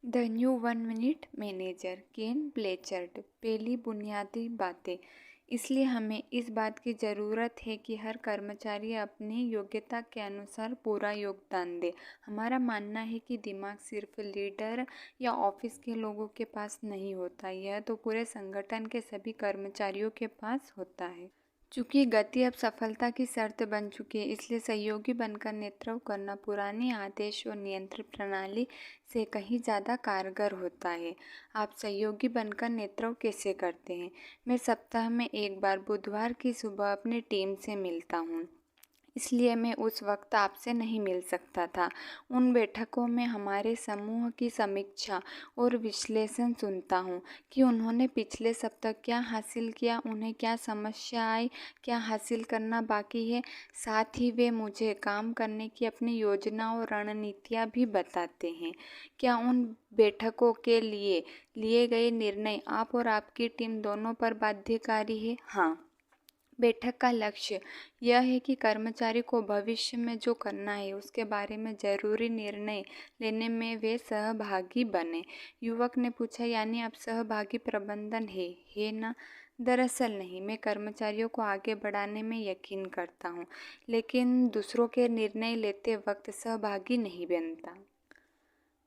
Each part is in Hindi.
द न्यू 1 मिनट मैनेजर केन ब्लैचर्ड। पहली बुनियादी बातें, इसलिए हमें इस बात की ज़रूरत है कि हर कर्मचारी अपनी योग्यता के अनुसार पूरा योगदान दे। हमारा मानना है कि दिमाग सिर्फ लीडर या ऑफिस के लोगों के पास नहीं होता, यह तो पूरे संगठन के सभी कर्मचारियों के पास होता है। चूँकि गति अब सफलता की शर्त बन चुकी है, इसलिए सहयोगी बनकर नेतृत्व करना पुरानी आदेश और नियंत्रण प्रणाली से कहीं ज़्यादा कारगर होता है। आप सहयोगी बनकर नेतृत्व कैसे करते हैं? मैं सप्ताह में एक बार बुधवार की सुबह अपनी टीम से मिलता हूँ, इसलिए मैं उस वक्त आपसे नहीं मिल सकता था। उन बैठकों में हमारे समूह की समीक्षा और विश्लेषण सुनता हूँ कि उन्होंने पिछले सप्ताह क्या हासिल किया, उन्हें क्या समस्या आई, क्या हासिल करना बाकी है। साथ ही वे मुझे काम करने की अपनी योजना और रणनीतियाँ भी बताते हैं। क्या उन बैठकों के लिए गए निर्णय आप और आपकी टीम दोनों पर बाध्यकारी है? हाँ। बैठक का लक्ष्य यह है कि कर्मचारी को भविष्य में जो करना है उसके बारे में ज़रूरी निर्णय लेने में वे सहभागी बने। युवक ने पूछा, यानी आप सहभागी प्रबंधन है ना? दरअसल नहीं, मैं कर्मचारियों को आगे बढ़ाने में यकीन करता हूँ, लेकिन दूसरों के निर्णय लेते वक्त सहभागी नहीं बनता।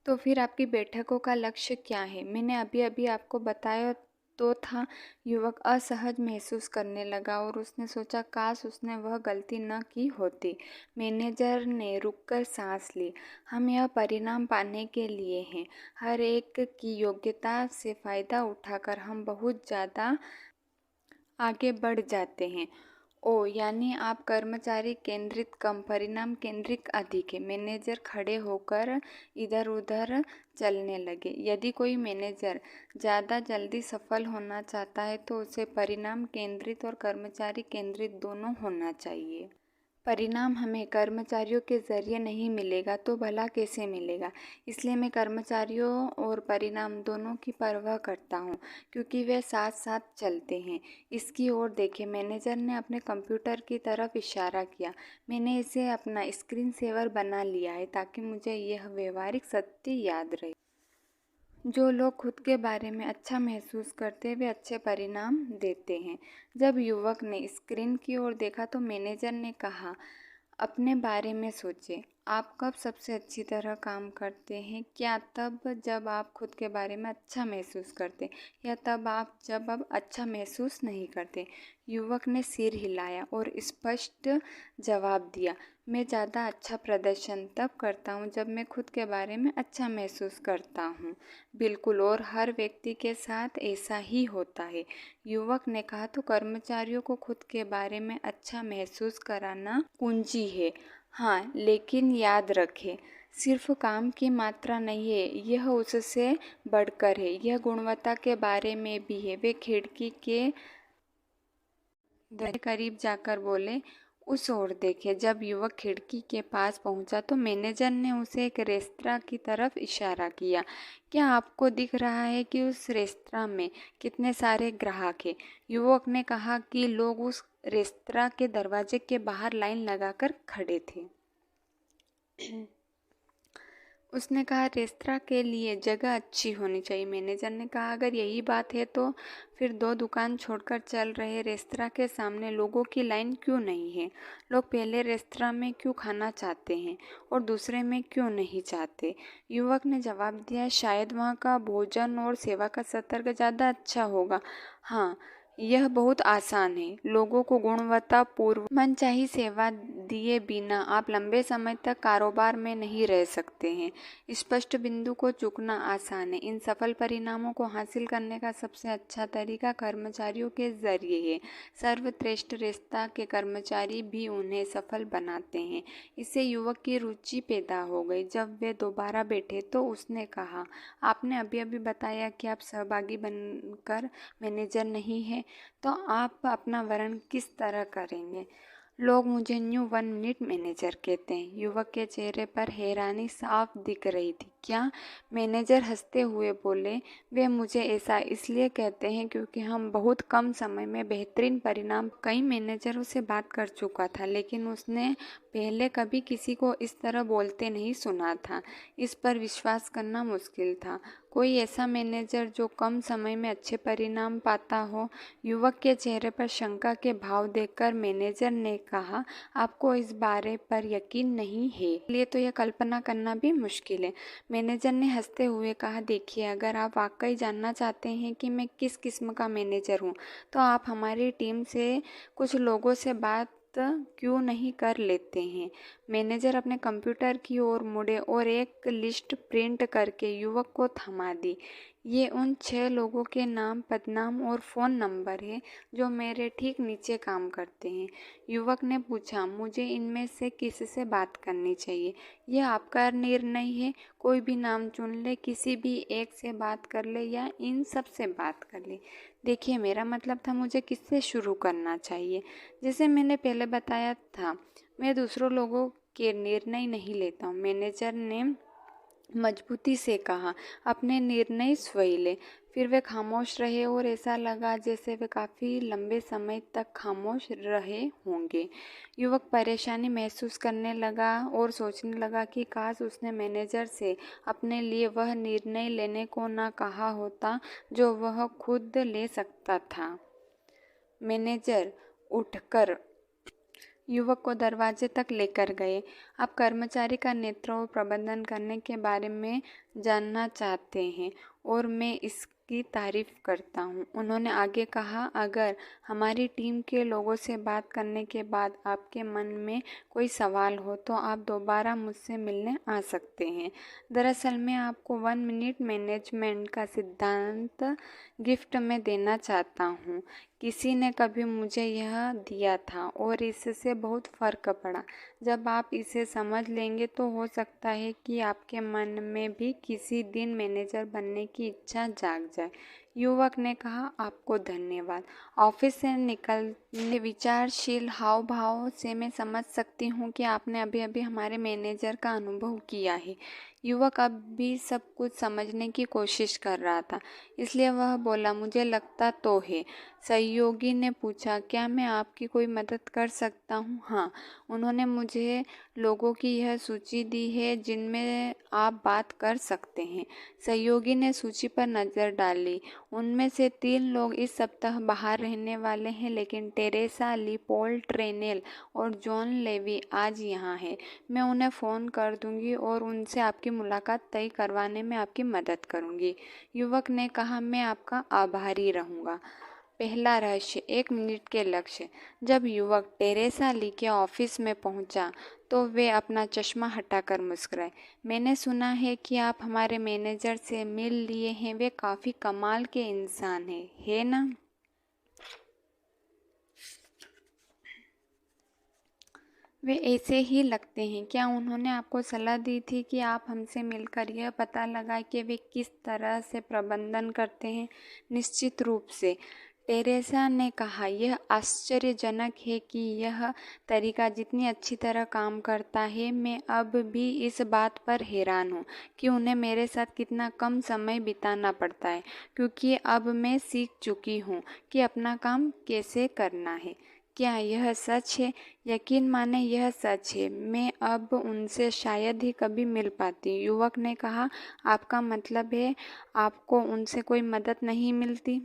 तो फिर आपकी बैठकों का लक्ष्य क्या है? मैंने अभी अभी आपको बताया तो था। युवक असहज महसूस करने लगा और उसने सोचा, काश उसने वह गलती न की होती। मैनेजर ने रुककर सांस ली। हम यह परिणाम पाने के लिए हैं। हर एक की योग्यता से फ़ायदा उठाकर हम बहुत ज़्यादा आगे बढ़ जाते हैं। ओ, यानी आप कर्मचारी केंद्रित कम परिणाम केंद्रित अधिक है। मैनेजर खड़े होकर इधर उधर चलने लगे। यदि कोई मैनेजर ज़्यादा जल्दी सफल होना चाहता है तो उसे परिणाम केंद्रित और कर्मचारी केंद्रित दोनों होना चाहिए। परिणाम हमें कर्मचारियों के ज़रिए नहीं मिलेगा तो भला कैसे मिलेगा? इसलिए मैं कर्मचारियों और परिणाम दोनों की परवाह करता हूँ, क्योंकि वे साथ साथ चलते हैं। इसकी ओर देखें। मैनेजर ने अपने कंप्यूटर की तरफ इशारा किया। मैंने इसे अपना स्क्रीन सेवर बना लिया है ताकि मुझे यह व्यवहारिक सत्य याद रहे। जो लोग खुद के बारे में अच्छा महसूस करते वे अच्छे परिणाम देते हैं। जब युवक ने स्क्रीन की ओर देखा तो मैनेजर ने कहा, अपने बारे में सोचें। आप कब सबसे अच्छी तरह काम करते हैं? क्या तब जब आप खुद के बारे में अच्छा महसूस करते, या तब जब आप अच्छा महसूस नहीं करते? युवक ने सिर हिलाया और स्पष्ट जवाब दिया, मैं ज़्यादा अच्छा प्रदर्शन तब करता हूँ जब मैं खुद के बारे में अच्छा महसूस करता हूँ। बिल्कुल, और हर व्यक्ति के साथ ऐसा ही होता है। युवक ने कहा, तो कर्मचारियों को खुद के बारे में अच्छा महसूस कराना कुंजी है। हाँ, लेकिन याद रखें, सिर्फ काम की मात्रा नहीं है, यह उससे बढ़कर है। यह गुणवत्ता के बारे में भी है। वे खिड़की के करीब जाकर बोले, उस ओर देखे। जब युवक खिड़की के पास पहुंचा तो मैनेजर ने उसे एक रेस्तरां की तरफ इशारा किया। क्या आपको दिख रहा है कि उस रेस्तरां में कितने सारे ग्राहक हैं? युवक ने कहा कि लोग उस रेस्तरां के दरवाजे के बाहर लाइन लगाकर खड़े थे। उसने कहा, रेस्तरां के लिए जगह अच्छी होनी चाहिए। मैनेजर ने कहा, अगर यही बात है तो फिर 2 दुकान छोड़कर चल रहे रेस्तरां के सामने लोगों की लाइन क्यों नहीं है? लोग पहले रेस्तरां में क्यों खाना चाहते हैं और दूसरे में क्यों नहीं चाहते? युवक ने जवाब दिया, शायद वहाँ का भोजन और सेवा का स्तर ज़्यादा अच्छा होगा। हाँ, यह बहुत आसान है। लोगों को गुणवत्तापूर्ण मनचाही सेवा दिए बिना आप लंबे समय तक कारोबार में नहीं रह सकते हैं। स्पष्ट बिंदु को चुकना आसान है। इन सफल परिणामों को हासिल करने का सबसे अच्छा तरीका कर्मचारियों के जरिए है। सर्वश्रेष्ठ रेस्तरां के कर्मचारी भी उन्हें सफल बनाते हैं। इससे युवक की रुचि पैदा हो गई। जब वे दोबारा बैठे तो उसने कहा, आपने अभी अभी बताया कि आप सहभागी बनकर मैनेजर नहीं हैं, तो आप अपना वर्णन किस तरह करेंगे? लोग मुझे न्यू 1 मिनट मैनेजर कहते हैं। युवक के चेहरे पर हैरानी साफ दिख रही थी। क्या? मैनेजर हंसते हुए बोले, वे मुझे ऐसा इसलिए कहते हैं क्योंकि हम बहुत कम समय में बेहतरीन परिणाम। कई मैनेजरों से बात कर चुका था, लेकिन उसने पहले कभी किसी को इस तरह बोलते नहीं सुना था। इस पर विश्वास करना मुश्किल था। कोई ऐसा मैनेजर जो कम समय में अच्छे परिणाम पाता हो। युवक के चेहरे पर शंका के भाव देखकर मैनेजर ने कहा, आपको इस बारे पर यकीन नहीं है, इसलिए तो यह कल्पना करना भी मुश्किल है। मैनेजर ने हंसते हुए कहा, देखिए, अगर आप वाकई जानना चाहते हैं कि मैं किस किस्म का मैनेजर हूँ, तो आप हमारी टीम से कुछ लोगों से बात क्यों नहीं कर लेते हैं? मैनेजर अपने कंप्यूटर की ओर मुड़े और एक लिस्ट प्रिंट करके युवक को थमा दी। ये उन 6 लोगों के नाम, पदनाम और फ़ोन नंबर है जो मेरे ठीक नीचे काम करते हैं। युवक ने पूछा, मुझे इनमें से किससे बात करनी चाहिए? यह आपका निर्णय है। कोई भी नाम चुन ले, किसी भी एक से बात कर ले या इन सब से बात कर ले। देखिए, मेरा मतलब था मुझे किससे शुरू करना चाहिए। जैसे मैंने पहले बताया था, मैं दूसरों लोगों के निर्णय नहीं लेता हूँ। मैनेजर ने मजबूती से कहा, अपने निर्णय स्वयं ले। फिर वे खामोश रहे और ऐसा लगा जैसे वे काफ़ी लंबे समय तक खामोश रहे होंगे। युवक परेशानी महसूस करने लगा और सोचने लगा कि काश उसने मैनेजर से अपने लिए वह निर्णय लेने को ना कहा होता जो वह खुद ले सकता था। मैनेजर उठकर युवक को दरवाजे तक लेकर गए। आप कर्मचारी का नेतृत्व और प्रबंधन करने के बारे में जानना चाहते हैं और मैं इसकी तारीफ करता हूँ, उन्होंने आगे कहा। अगर हमारी टीम के लोगों से बात करने के बाद आपके मन में कोई सवाल हो तो आप दोबारा मुझसे मिलने आ सकते हैं। दरअसल मैं आपको 1 मिनट मैनेजमेंट का सिद्धांत गिफ्ट में देना चाहता हूँ। किसी ने कभी मुझे यह दिया था और इससे बहुत फ़र्क पड़ा। जब आप इसे समझ लेंगे तो हो सकता है कि आपके मन में भी किसी दिन मैनेजर बनने की इच्छा जाग जाए। युवक ने कहा, आपको धन्यवाद। ऑफिस से निकलने विचारशील हाव भाव से मैं समझ सकती हूँ कि आपने अभी अभी हमारे मैनेजर का अनुभव किया है। युवक अब भी सब कुछ समझने की कोशिश कर रहा था, इसलिए वह बोला, मुझे लगता तो है। सहयोगी ने पूछा, क्या मैं आपकी कोई मदद कर सकता हूँ? हाँ, उन्होंने मुझे लोगों की यह सूची दी है जिनमें आप बात कर सकते हैं। सहयोगी ने सूची पर नज़र डाली। उनमें से 3 लोग इस सप्ताह बाहर रहने वाले हैं, लेकिन टेरेसा ली, पॉल ट्रेनेल और जॉन लेवी आज यहाँ हैं। मैं उन्हें फ़ोन कर दूंगी और उनसे आपकी मुलाकात तय करवाने में आपकी मदद करूंगी। युवक ने कहा, मैं आपका आभारी रहूंगा। पहला रहस्य, 1 मिनट के लक्ष्य। जब युवक टेरेसा ली के ऑफिस में पहुंचा तो वे अपना चश्मा हटाकर मुस्कुराए। मैंने सुना है कि आप हमारे मैनेजर से मिल लिए हैं, वे काफ़ी कमाल के इंसान हैं, है ना? वे ऐसे ही लगते हैं। क्या उन्होंने आपको सलाह दी थी कि आप हमसे मिलकर यह पता लगाएं कि वे किस तरह से प्रबंधन करते हैं? निश्चित रूप से, टेरेसा ने कहा। यह आश्चर्यजनक है कि यह तरीका जितनी अच्छी तरह काम करता है। मैं अब भी इस बात पर हैरान हूँ कि उन्हें मेरे साथ कितना कम समय बिताना पड़ता है, क्योंकि अब मैं सीख चुकी हूँ कि अपना काम कैसे करना है। क्या यह सच है? यकीन माने यह सच है। मैं अब उनसे शायद ही कभी मिल पाती। युवक ने कहा, आपका मतलब है आपको उनसे कोई मदद नहीं मिलती?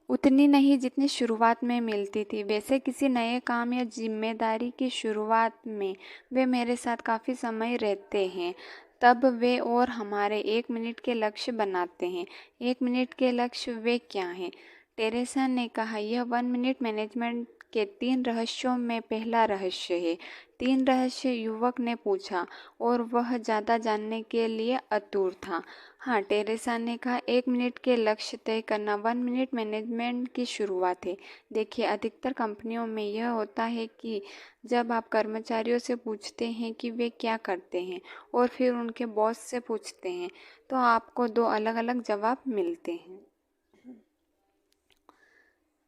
उतनी नहीं जितनी शुरुआत में मिलती थी। वैसे किसी नए काम या जिम्मेदारी की शुरुआत में वे मेरे साथ काफ़ी समय रहते हैं। तब वे और हमारे 1 मिनट के लक्ष्य बनाते हैं। 1 मिनट के लक्ष्य वे क्या हैं? टेरेसा ने कहा, यह 1 मिनट मैनेजमेंट के 3 रहस्यों में पहला रहस्य है। 3 रहस्य? युवक ने पूछा और वह ज़्यादा जानने के लिए आतुर था। हाँ, टेरेसा ने कहा, 1 मिनट के लक्ष्य तय करना 1 मिनट मैनेजमेंट की शुरुआत है। देखिए, अधिकतर कंपनियों में यह होता है कि जब आप कर्मचारियों से पूछते हैं कि वे क्या करते हैं और फिर उनके बॉस से पूछते हैं, तो आपको 2 अलग-अलग जवाब मिलते हैं।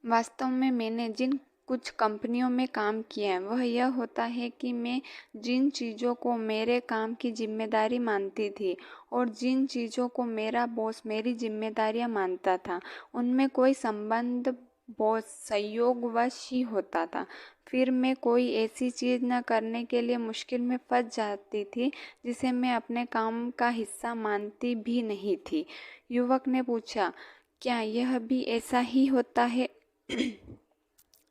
वास्तव में मैंने जिन कुछ कंपनियों में काम किया है वह यह होता है कि मैं जिन चीज़ों को मेरे काम की जिम्मेदारी मानती थी और जिन चीज़ों को मेरा बॉस मेरी जिम्मेदारियां मानता था उनमें कोई संबंध बॉस संयोगवश ही होता था। फिर मैं कोई ऐसी चीज़ न करने के लिए मुश्किल में फंस जाती थी जिसे मैं अपने काम का हिस्सा मानती भी नहीं थी। युवक ने पूछा, क्या यह भी ऐसा ही होता है?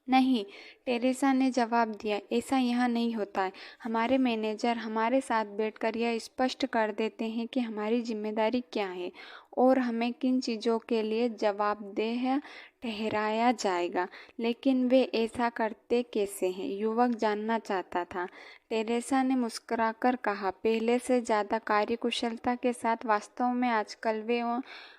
नहीं, टेरेसा ने जवाब दिया, ऐसा यहाँ नहीं होता है। हमारे मैनेजर हमारे साथ बैठकर यह स्पष्ट कर देते हैं कि हमारी जिम्मेदारी क्या है और हमें किन चीज़ों के लिए जवाबदेह ठहराया जाएगा, लेकिन वे ऐसा करते कैसे हैं? युवक जानना चाहता था। टेरेसा ने मुस्कुराकर कहा, पहले से ज़्यादा कार्यकुशलता के साथ। वास्तव में आजकल वे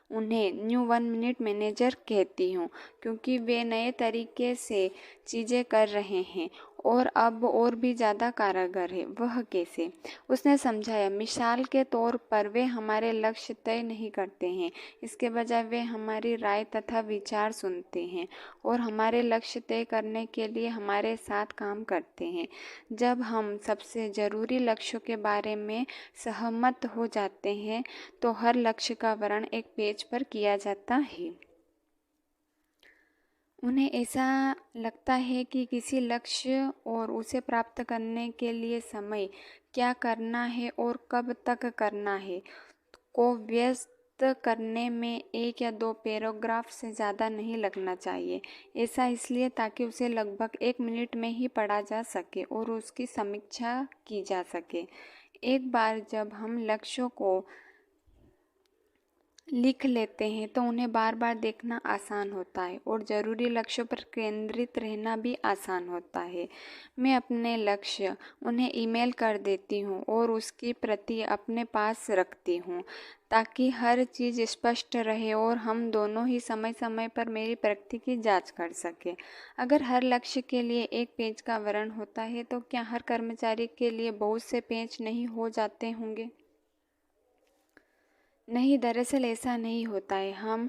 उन्हें न्यू 1 मिनट मैनेजर कहती हूँ क्योंकि वे नए तरीके से चीज़ें कर रहे हैं और अब और भी ज़्यादा कारगर है। वह कैसे? उसने समझाया, मिसाल के तौर पर वे हमारे लक्ष्य तय नहीं करते हैं, इसके बजाय वे हमारी राय तथा विचार सुनते हैं और हमारे लक्ष्य तय करने के लिए हमारे साथ काम करते हैं। जब हम सबसे ज़रूरी लक्ष्यों के बारे में सहमत हो जाते हैं तो हर लक्ष्य का वर्णन एक पेज पर किया जाता है। उन्हें ऐसा लगता है कि किसी लक्ष्य और उसे प्राप्त करने के लिए समय, क्या करना है और कब तक करना है, को व्यस्त करने में 1 या 2 पैराग्राफ से ज़्यादा नहीं लगना चाहिए। ऐसा इसलिए ताकि उसे लगभग 1 मिनट में ही पढ़ा जा सके और उसकी समीक्षा की जा सके। एक बार जब हम लक्ष्यों को लिख लेते हैं तो उन्हें बार बार देखना आसान होता है और ज़रूरी लक्ष्यों पर केंद्रित रहना भी आसान होता है। मैं अपने लक्ष्य उन्हें ईमेल कर देती हूँ और उसकी प्रति अपने पास रखती हूँ ताकि हर चीज़ स्पष्ट रहे और हम दोनों ही समय समय पर मेरी प्रगति की जांच कर सकें। अगर हर लक्ष्य के लिए 1 पेज का वर्णन होता है तो क्या हर कर्मचारी के लिए बहुत से पेज नहीं हो जाते होंगे? नहीं, दरअसल ऐसा नहीं होता है। हम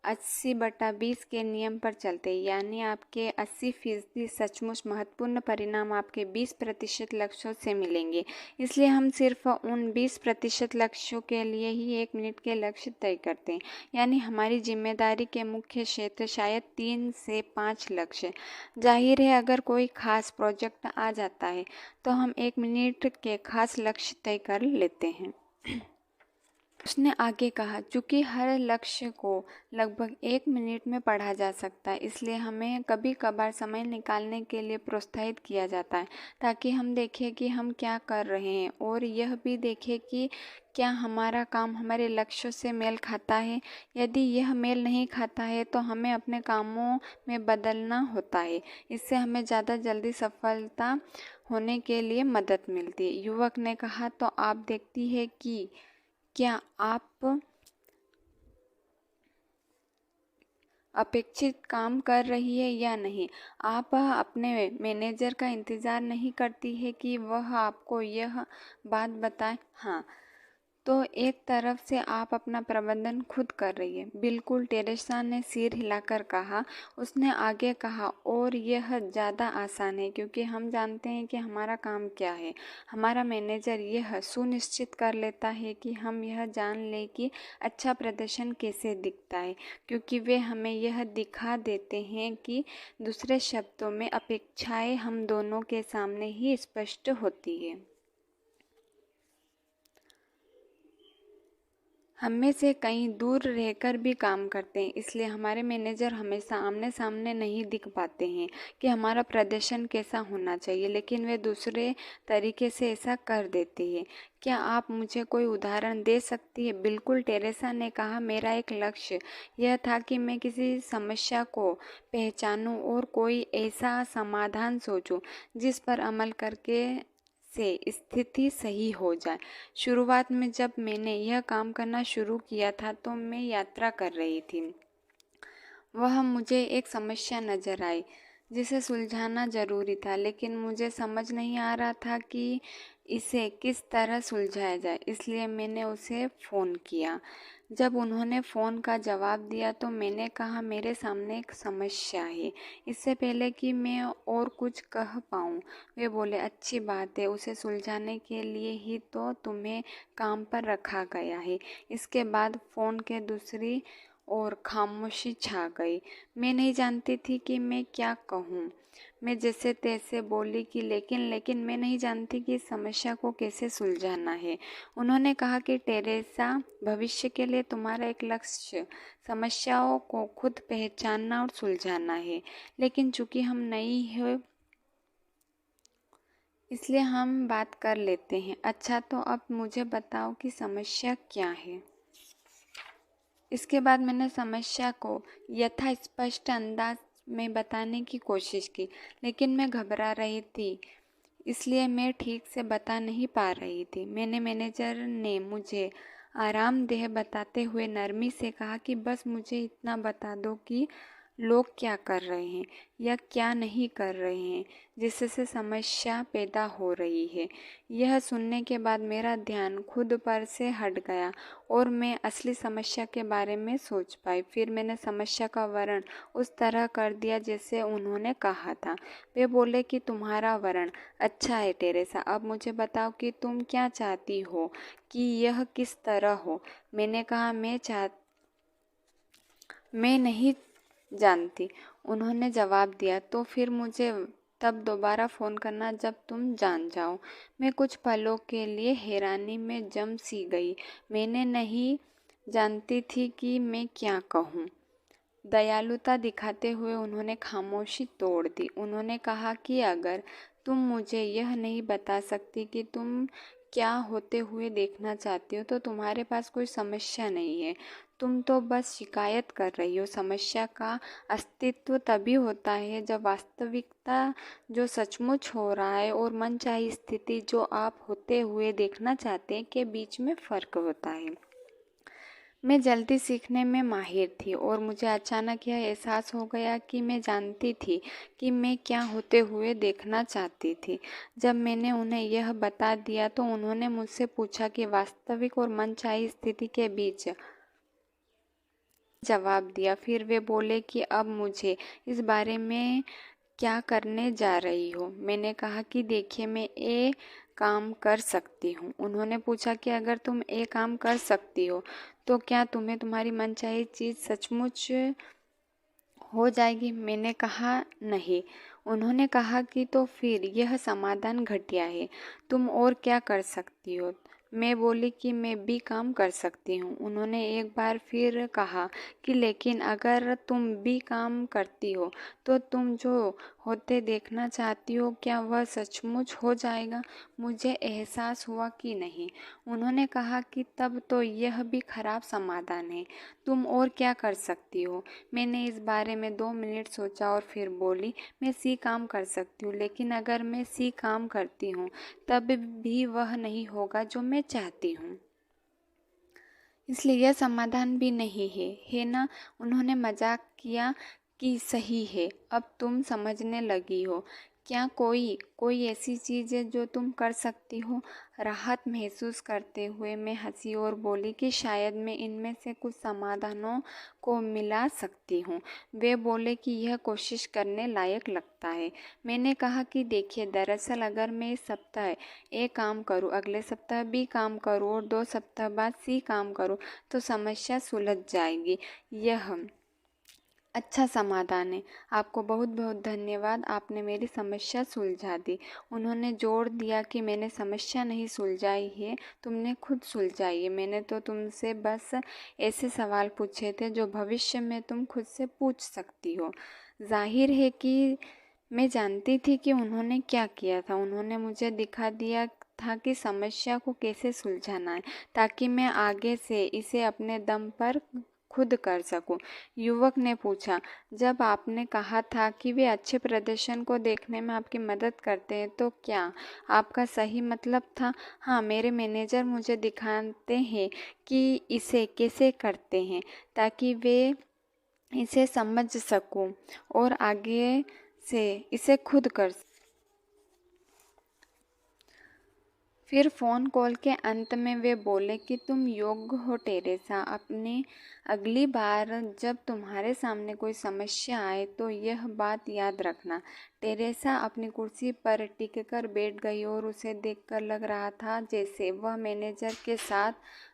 80/20 के नियम पर चलते हैं, यानी आपके 80% सचमुच महत्वपूर्ण परिणाम आपके 20% लक्ष्यों से मिलेंगे। इसलिए हम सिर्फ उन 20% लक्ष्यों के लिए ही 1 मिनट के लक्ष्य तय करते हैं, यानी हमारी जिम्मेदारी के मुख्य क्षेत्र शायद 3 से 5 लक्ष्य। जाहिर है, अगर कोई खास प्रोजेक्ट आ जाता है तो हम 1 मिनट के खास लक्ष्य तय कर लेते हैं। उसने आगे कहा, चूंकि हर लक्ष्य को लगभग 1 मिनट में पढ़ा जा सकता है, इसलिए हमें कभी कभार समय निकालने के लिए प्रोत्साहित किया जाता है ताकि हम देखें कि हम क्या कर रहे हैं और यह भी देखें कि क्या हमारा काम हमारे लक्ष्यों से मेल खाता है। यदि यह मेल नहीं खाता है तो हमें अपने कामों में बदलना होता है। इससे हमें ज़्यादा जल्दी सफलता होने के लिए मदद मिलती है। युवक ने कहा, तो आप देखती है कि क्या आप अपेक्षित काम कर रही है या नहीं? आप अपने मैनेजर का इंतज़ार नहीं करती है कि वह आपको यह बात बताए? हाँ, तो एक तरफ से आप अपना प्रबंधन खुद कर रही है। बिल्कुल, टेरेसा ने सिर हिलाकर कहा। उसने आगे कहा, और यह ज़्यादा आसान है क्योंकि हम जानते हैं कि हमारा काम क्या है। हमारा मैनेजर यह सुनिश्चित कर लेता है कि हम यह जान लें कि अच्छा प्रदर्शन कैसे दिखता है, क्योंकि वे हमें यह दिखा देते हैं कि दूसरे शब्दों में अपेक्षाएं हम दोनों के सामने ही स्पष्ट होती है। हम में से कहीं दूर रहकर भी काम करते हैं, इसलिए हमारे मैनेजर हमेशा आमने सामने नहीं दिख पाते हैं कि हमारा प्रदर्शन कैसा होना चाहिए, लेकिन वे दूसरे तरीके से ऐसा कर देते हैं। क्या आप मुझे कोई उदाहरण दे सकती है? बिल्कुल, टेरेसा ने कहा, मेरा एक लक्ष्य यह था कि मैं किसी समस्या को पहचानूं और कोई ऐसा समाधान सोचूं जिस पर अमल करके से स्थिति सही हो जाए। शुरुआत में जब मैंने यह काम करना शुरू किया था तो मैं यात्रा कर रही थी। वह मुझे एक समस्या नज़र आई जिसे सुलझाना ज़रूरी था, लेकिन मुझे समझ नहीं आ रहा था कि इसे किस तरह सुलझाया जाए, इसलिए मैंने उसे फ़ोन किया। जब उन्होंने फ़ोन का जवाब दिया तो मैंने कहा, मेरे सामने एक समस्या है। इससे पहले कि मैं और कुछ कह पाऊँ, वे बोले, अच्छी बात है, उसे सुलझाने के लिए ही तो तुम्हें काम पर रखा गया है। इसके बाद फ़ोन के दूसरी ओर खामोशी छा गई। मैं नहीं जानती थी कि मैं क्या कहूँ। मैं जैसे तैसे बोली कि लेकिन मैं नहीं जानती कि इस समस्या को कैसे सुलझाना है। उन्होंने कहा कि टेरेसा, भविष्य के लिए तुम्हारा एक लक्ष्य समस्याओं को खुद पहचानना और सुलझाना है। लेकिन चूंकि हम नई हैं, इसलिए हम बात कर लेते हैं। अच्छा, तो अब मुझे बताओ कि समस्या क्या है। इसके बाद मैंने समस्या को यथास्पष्ट अंदाज में बताने की कोशिश की, लेकिन मैं घबरा रही थी, इसलिए मैं ठीक से बता नहीं पा रही थी। मैनेजर ने मुझे आरामदेह बताते हुए नरमी से कहा कि बस मुझे इतना बता दो कि लोग क्या कर रहे हैं या क्या नहीं कर रहे हैं जिससे समस्या पैदा हो रही है। यह सुनने के बाद मेरा ध्यान खुद पर से हट गया और मैं असली समस्या के बारे में सोच पाई। फिर मैंने समस्या का वर्णन उस तरह कर दिया जैसे उन्होंने कहा था। वे बोले कि तुम्हारा वर्णन अच्छा है टेरेसा, अब मुझे बताओ कि तुम क्या चाहती हो कि यह किस तरह हो। मैंने कहा, मैं नहीं जानती। उन्होंने जवाब दिया, तो फिर मुझे तब दोबारा फ़ोन करना जब तुम जान जाओ। मैं कुछ पलों के लिए हैरानी में जम सी गई। मैंने नहीं जानती थी कि मैं क्या कहूँ। दयालुता दिखाते हुए उन्होंने खामोशी तोड़ दी। उन्होंने कहा कि अगर तुम मुझे यह नहीं बता सकती कि तुम क्या होते हुए देखना चाहती हो तो तुम्हारे पास कोई समस्या नहीं है। तुम तो बस शिकायत कर रही हो। समस्या का अस्तित्व तभी होता है जब वास्तविकता, जो सचमुच हो रहा है, और मनचाही स्थिति, जो आप होते हुए देखना चाहते हैं, के बीच में फ़र्क होता है। मैं जल्दी सीखने में माहिर थी और मुझे अचानक यह एहसास हो गया कि मैं जानती थी कि मैं क्या होते हुए देखना चाहती थी। जब मैंने उन्हें यह बता दिया तो उन्होंने मुझसे पूछा कि वास्तविक और मनचाही स्थिति के बीच। जवाब दिया। फिर वे बोले कि अब मुझे इस बारे में क्या करने जा रही हो। मैंने कहा कि देखिए, मैं ये काम कर सकती हूँ। उन्होंने पूछा कि अगर तुम ये काम कर सकती हो तो क्या तुम्हें तुम्हारी मनचाही चीज़ सचमुच हो जाएगी। मैंने कहा, नहीं। उन्होंने कहा कि तो फिर यह समाधान घटिया है, तुम और क्या कर सकती हो। मैं बोली कि मैं भी काम कर सकती हूँ। उन्होंने एक बार फिर कहा कि लेकिन अगर तुम भी काम करती हो तो तुम जो होते देखना चाहती हो, क्या वह सचमुच हो जाएगा। मुझे एहसास हुआ कि नहीं। उन्होंने कहा कि तब तो यह भी खराब समाधान है, तुम और क्या कर सकती हो। मैंने इस बारे में 2 मिनट सोचा और फिर बोली, मैं सी काम कर सकती हूँ, लेकिन अगर मैं सी काम करती हूँ तब भी वह नहीं होगा जो मैं चाहती हूँ, इसलिए यह समाधान भी नहीं है ना। उन्होंने मजाक किया कि सही है, अब तुम समझने लगी हो। क्या कोई ऐसी चीज़ है जो तुम कर सकती हो। राहत महसूस करते हुए मैं हंसी और बोली कि शायद मैं इनमें से कुछ समाधानों को मिला सकती हूँ। वे बोले कि यह कोशिश करने लायक लगता है। मैंने कहा कि देखिए, दरअसल अगर मैं इस सप्ताह ए काम करूँ, अगले सप्ताह बी काम करूँ और 2 सप्ताह बाद सी काम करूँ तो समस्या सुलझ जाएगी। यह अच्छा समाधान है। आपको बहुत बहुत धन्यवाद, आपने मेरी समस्या सुलझा दी। उन्होंने जोर दिया कि मैंने समस्या नहीं सुलझाई है, तुमने खुद सुलझाई है। मैंने तो तुमसे बस ऐसे सवाल पूछे थे जो भविष्य में तुम खुद से पूछ सकती हो। जाहिर है कि मैं जानती थी कि उन्होंने क्या किया था। उन्होंने मुझे दिखा दिया था कि समस्या को कैसे सुलझाना है, ताकि मैं आगे से इसे अपने दम पर खुद कर सकूं। युवक ने पूछा, जब आपने कहा था कि वे अच्छे प्रदर्शन को देखने में आपकी मदद करते हैं, तो क्या आपका सही मतलब था। हाँ, मेरे मैनेजर मुझे दिखाते हैं कि इसे कैसे करते हैं, ताकि वे इसे समझ सकूं और आगे से इसे खुद कर। फिर फ़ोन कॉल के अंत में वे बोले कि तुम योग्य हो टेरेसा। अपनी अगली बार जब तुम्हारे सामने कोई समस्या आए तो यह बात याद रखना। टेरेसा अपनी कुर्सी पर टिककर बैठ गई और उसे देखकर लग रहा था जैसे वह मैनेजर के साथ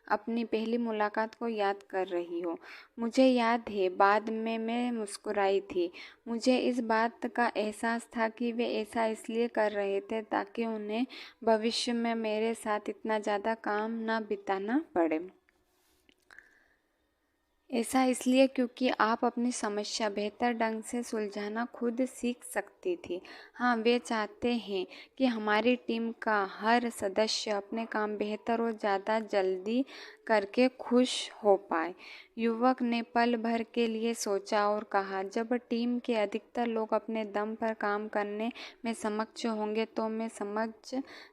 अपनी पहली मुलाकात को याद कर रही हो। मुझे याद है, बाद में मैं मुस्कुराई थी। मुझे इस बात का एहसास था कि वे ऐसा इसलिए कर रहे थे ताकि उन्हें भविष्य में मेरे साथ इतना ज़्यादा काम ना बिताना पड़े। ऐसा इसलिए क्योंकि आप अपनी समस्या बेहतर ढंग से सुलझाना खुद सीख सकती थी। हाँ, वे चाहते हैं कि हमारी टीम का हर सदस्य अपने काम बेहतर और ज़्यादा जल्दी करके खुश हो पाए। युवक ने पल भर के लिए सोचा और कहा, जब टीम के अधिकतर लोग अपने दम पर काम करने में सक्षम होंगे तो मैं समझ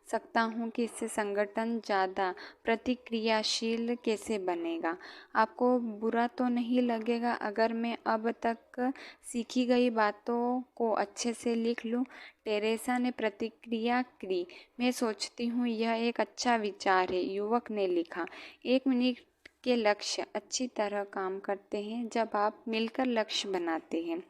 सकता हूँ कि इससे संगठन ज़्यादा प्रतिक्रियाशील कैसे बनेगा। आपको बुरा तो नहीं लगेगा अगर मैं अब तक सीखी गई बातों को अच्छे से लिख लूँ? टेरेसा ने प्रतिक्रिया की। मैं सोचती हूँ यह एक अच्छा विचार है, युवक ने लिखा। 1 मिनट के लक्ष्य अच्छी तरह काम करते हैं जब आप मिलकर लक्ष्य बनाते हैं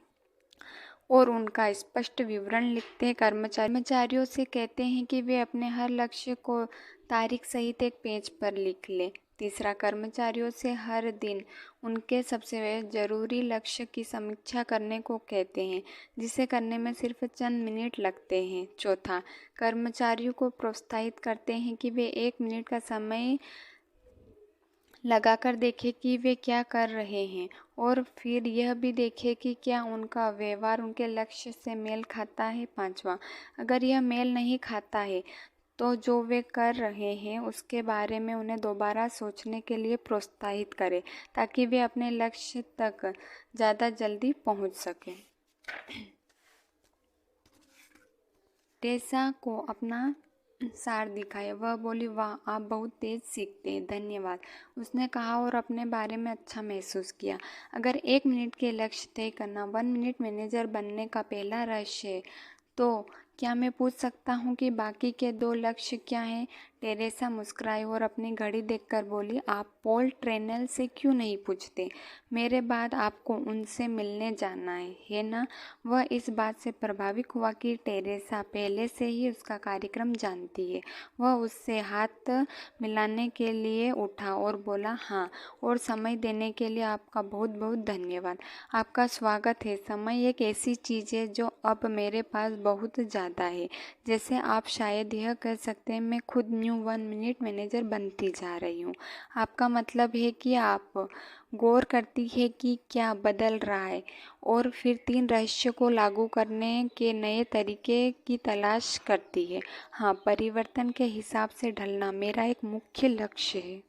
और उनका स्पष्ट विवरण लिखते हैं। कर्मचारियों से कहते हैं कि वे अपने हर लक्ष्य को तारीख सहित एक पेज पर लिख लें। तीसरा, कर्मचारियों से हर दिन उनके सबसे ज़रूरी लक्ष्य की समीक्षा करने को कहते हैं, जिसे करने में सिर्फ चंद मिनट लगते हैं। चौथा, कर्मचारियों को प्रोत्साहित करते हैं कि वे 1 मिनट का समय लगाकर देखें कि वे क्या कर रहे हैं और फिर यह भी देखें कि क्या उनका व्यवहार उनके लक्ष्य से मेल खाता है। पांचवा, अगर यह मेल नहीं खाता है तो जो वे कर रहे हैं उसके बारे में उन्हें दोबारा सोचने के लिए प्रोत्साहित करें ताकि वे अपने लक्ष्य तक ज़्यादा जल्दी पहुंच सकें। टेरेसा को अपना सार दिखाया। वह बोली, वाह, आप बहुत तेज सीखते हैं, धन्यवाद, उसने कहा और अपने बारे में अच्छा महसूस किया। अगर 1 मिनट के लक्ष्य तय करना 1 मिनट मैनेजर बनने का पहला रहस्य है तो क्या मैं पूछ सकता हूँ कि बाकी के 2 लक्ष्य क्या हैं? टेरेसा मुस्कुराई और अपनी घड़ी देखकर बोली, आप पॉल ट्रेनेल से क्यों नहीं पूछते? मेरे बाद आपको उनसे मिलने जाना है ना? वह इस बात से प्रभावित हुआ कि टेरेसा पहले से ही उसका कार्यक्रम जानती है। वह उससे हाथ मिलाने के लिए उठा और बोला, हाँ, और समय देने के लिए आपका बहुत बहुत धन्यवाद। आपका स्वागत है। समय एक ऐसी चीज़ है जो अब मेरे पास बहुत ज़्यादा है। जैसे आप शायद यह कह सकते हैं, मैं खुद न्यू 1 मिनट मैनेजर बनती जा रही हूँ। आपका मतलब है कि आप गौर करती है कि क्या बदल रहा है और फिर 3 रहस्य को लागू करने के नए तरीके की तलाश करती है। हाँ, परिवर्तन के हिसाब से ढलना मेरा एक मुख्य लक्ष्य है।